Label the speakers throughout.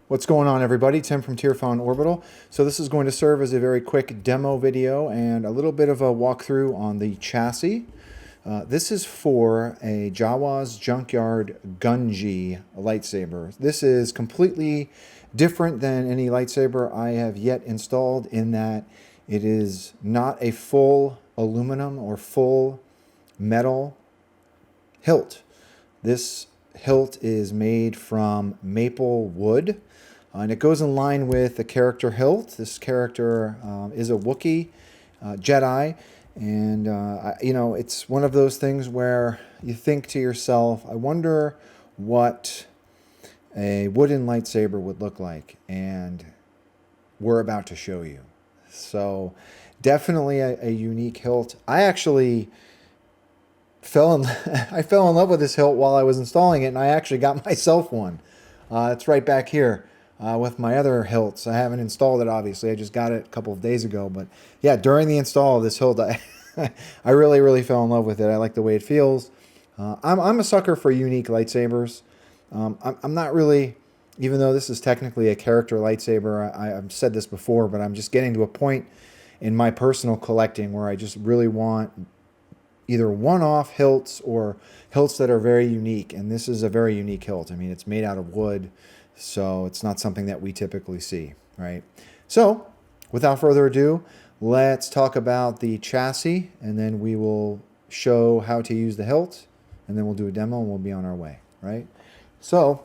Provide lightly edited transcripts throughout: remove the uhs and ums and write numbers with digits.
Speaker 1: What's going on, everybody? Tim from Tierfon Orbital. So this is going to serve as a very quick demo video and a little bit of a walkthrough on the chassis. This is for a Jawas Junkyard Gungi lightsaber. This is completely different than any lightsaber I have yet installed in that it is not a full aluminum or full metal hilt. This hilt is made from maple wood. And it goes in line with the character Hilt. This character is a Wookiee Jedi. And, it's one of those things where you think to yourself, I wonder what a wooden lightsaber would look like. And we're about to show you. So definitely a unique hilt. I actually fell in love with this hilt while I was installing it, and I actually got myself one. It's right back here. With my other hilts. I haven't installed it, obviously. I just got it a couple of days ago. But yeah, during the install of this hilt, I really fell in love with it. I like the way it feels. I'm a sucker for unique lightsabers. I'm not really, even though this is technically a character lightsaber, I've said this before, but I'm just getting to a point in my personal collecting where I just really want either one-off hilts or hilts that are very unique. And this is a very unique hilt. I mean, it's made out of wood. So it's not something that we typically see, right? So without further ado, let's talk about the chassis, and then we will show how to use the hilt, and then we'll do a demo and we'll be on our way, right? So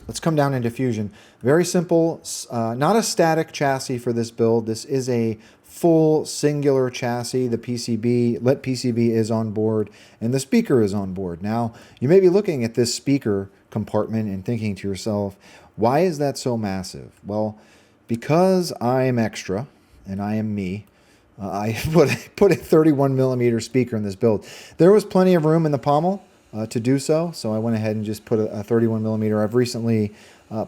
Speaker 1: let's come down into Fusion. Very simple, not a static chassis for this build. This is a full singular chassis. The lit PCB is on board, and the speaker is on board. Now, you may be looking at this speaker compartment and thinking to yourself, why is that so massive? Well, because I am extra, and I am me, I put a 31 millimeter speaker in this build. There was plenty of room in the pommel to do so, so I went ahead and just put a 31 millimeter. I've recently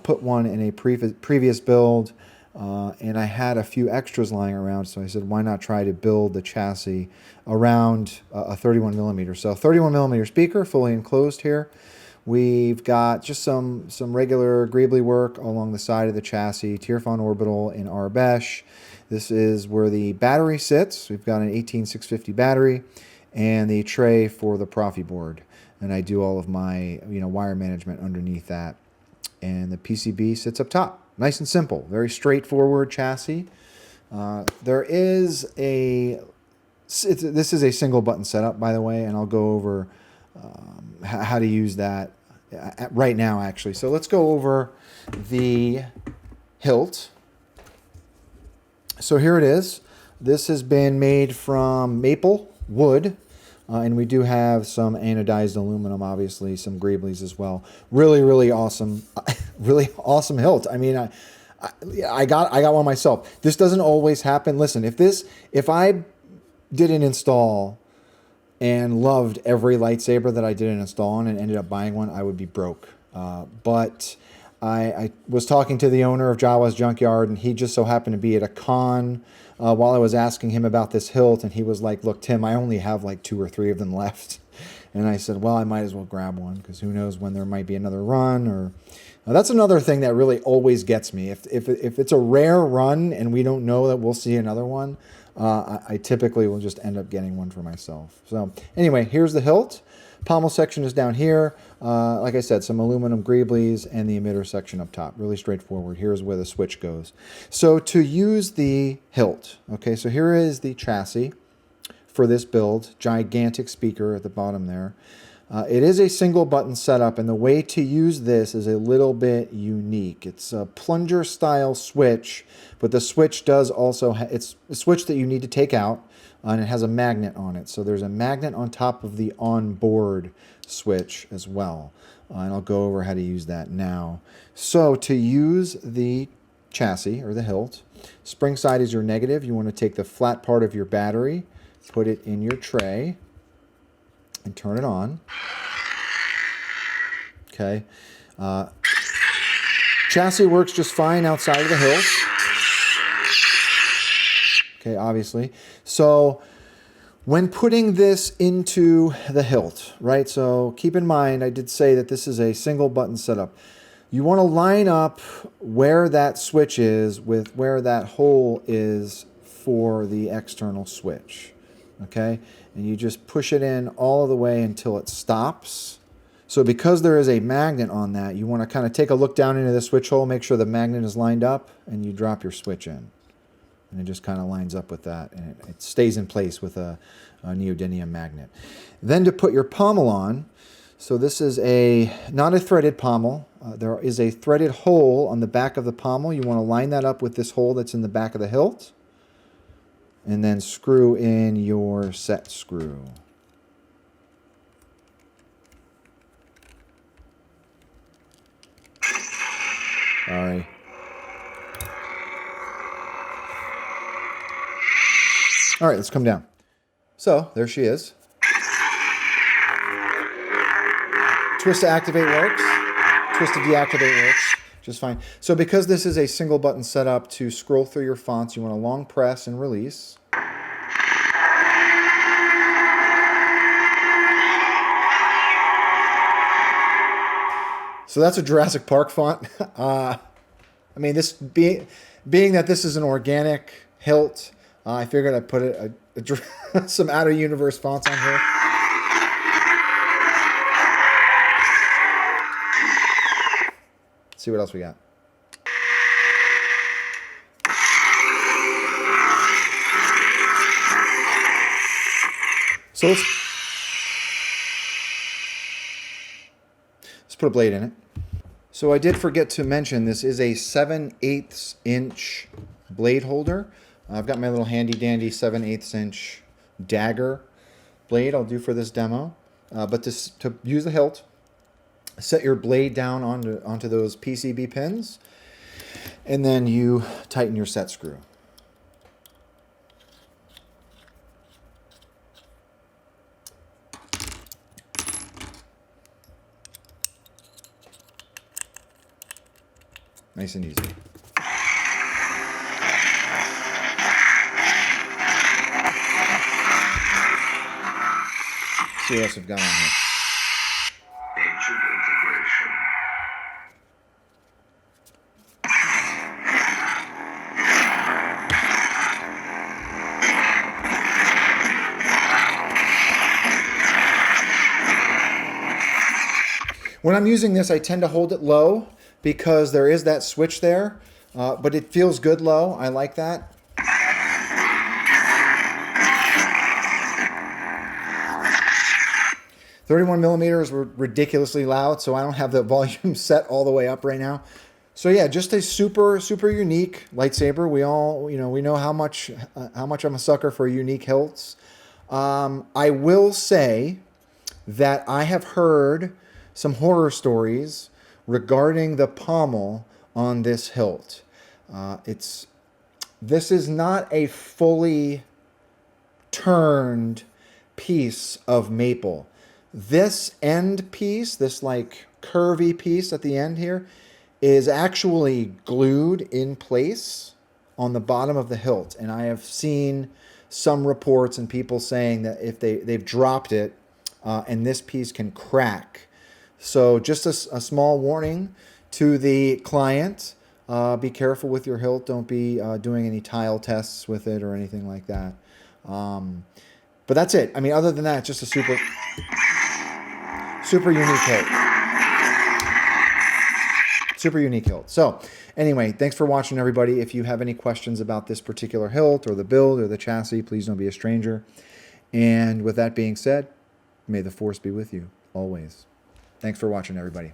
Speaker 1: put one in a previous build, and I had a few extras lying around, so I said, why not try to build the chassis around a 31 millimeter? So 31 millimeter speaker, fully enclosed here. We've got just some regular greebly work along the side of the chassis, Tierfon Orbital in Arbesh. This is where the battery sits. We've got an 18650 battery and the tray for the Proffie board. And I do all of my wire management underneath that. And the PCB sits up top. Nice and simple, very straightforward chassis. This is a single button setup, by the way, and I'll go over how to use that right now, actually. So let's go over the hilt. So here it is. This has been made from maple wood, and we do have some anodized aluminum, obviously, some greeblies as well. Really awesome, really awesome hilt. I mean, I got one myself. This doesn't always happen. Listen, if I did an install and loved every lightsaber that I did an install on and ended up buying one, I would be broke. But I was talking to the owner of Jawas Junkyard, and he just so happened to be at a con while I was asking him about this hilt, and he was like, look, Tim, I only have like 2 or 3 of them left. And I said, well, I might as well grab one, because who knows when there might be another run. Or that's another thing that really always gets me. If it's a rare run and we don't know that we'll see another one, I typically will just end up getting one for myself. So anyway, here's the hilt. Pommel section is down here. Like I said, some aluminum greeblies and the emitter section up top. Really straightforward. Here's where the switch goes. So to use the hilt, okay, so here is the chassis for this build. Gigantic speaker at the bottom there. It is a single button setup, and the way to use this is a little bit unique. It's a plunger style switch, but the switch does also, it's a switch that you need to take out, and it has a magnet on it. So there's a magnet on top of the onboard switch as well. And I'll go over how to use that now. So to use the chassis or the hilt, spring side is your negative. You want to take the flat part of your battery, put it in your tray, and turn it on. Okay. Chassis works just fine outside of the hilt. Okay, obviously. So when putting this into the hilt, right? So keep in mind, I did say that this is a single button setup. You want to line up where that switch is with where that hole is for the external switch. Okay? And you just push it in all the way until it stops. So because there is a magnet on that, you want to kind of take a look down into the switch hole, make sure the magnet is lined up, and you drop your switch in. And it just kind of lines up with that, and it stays in place with a neodymium magnet. Then to put your pommel on, so this is not a threaded pommel. There is a threaded hole on the back of the pommel. You want to line that up with this hole that's in the back of the hilt. And then screw in your set screw. All right. All right, let's come down. So there she is. Twist to activate works. Twist to deactivate works just fine. So because this is a single button setup to scroll through your fonts, you want to long press and release. So that's a Jurassic Park font. I mean, this being that this is an organic hilt, I figured I'd put some out-of-universe fonts on here. Let's see what else we got. So let's put a blade in it. So I did forget to mention this is a 7/8 inch blade holder. I've got my little handy dandy 7/8 inch dagger blade I'll do for this demo. But to use the hilt, set your blade down onto those PCB pins, and then you tighten your set screw. Nice and easy. See what else we've got on here.
Speaker 2: Ancient integration.
Speaker 1: When I'm using this, I tend to hold it low because there is that switch there, but it feels good low. I like that. .31mm is ridiculously loud, so I don't have the volume set all the way up right now. So yeah, just a super unique lightsaber. We all, we know how much I'm a sucker for unique hilts. I will say that I have heard some horror stories regarding the pommel on this hilt. This is not a fully turned piece of maple. This end piece, this like curvy piece at the end here, is actually glued in place on the bottom of the hilt. And I have seen some reports and people saying that if they've dropped it and this piece can crack. So just a small warning to the client. Be careful with your hilt. Don't be doing any tile tests with it or anything like that. But that's it. I mean, other than that, just a super unique hilt. Super unique hilt. So anyway, thanks for watching, everybody. If you have any questions about this particular hilt or the build or the chassis, please don't be a stranger. And with that being said, may the force be with you always. Thanks for watching, everybody.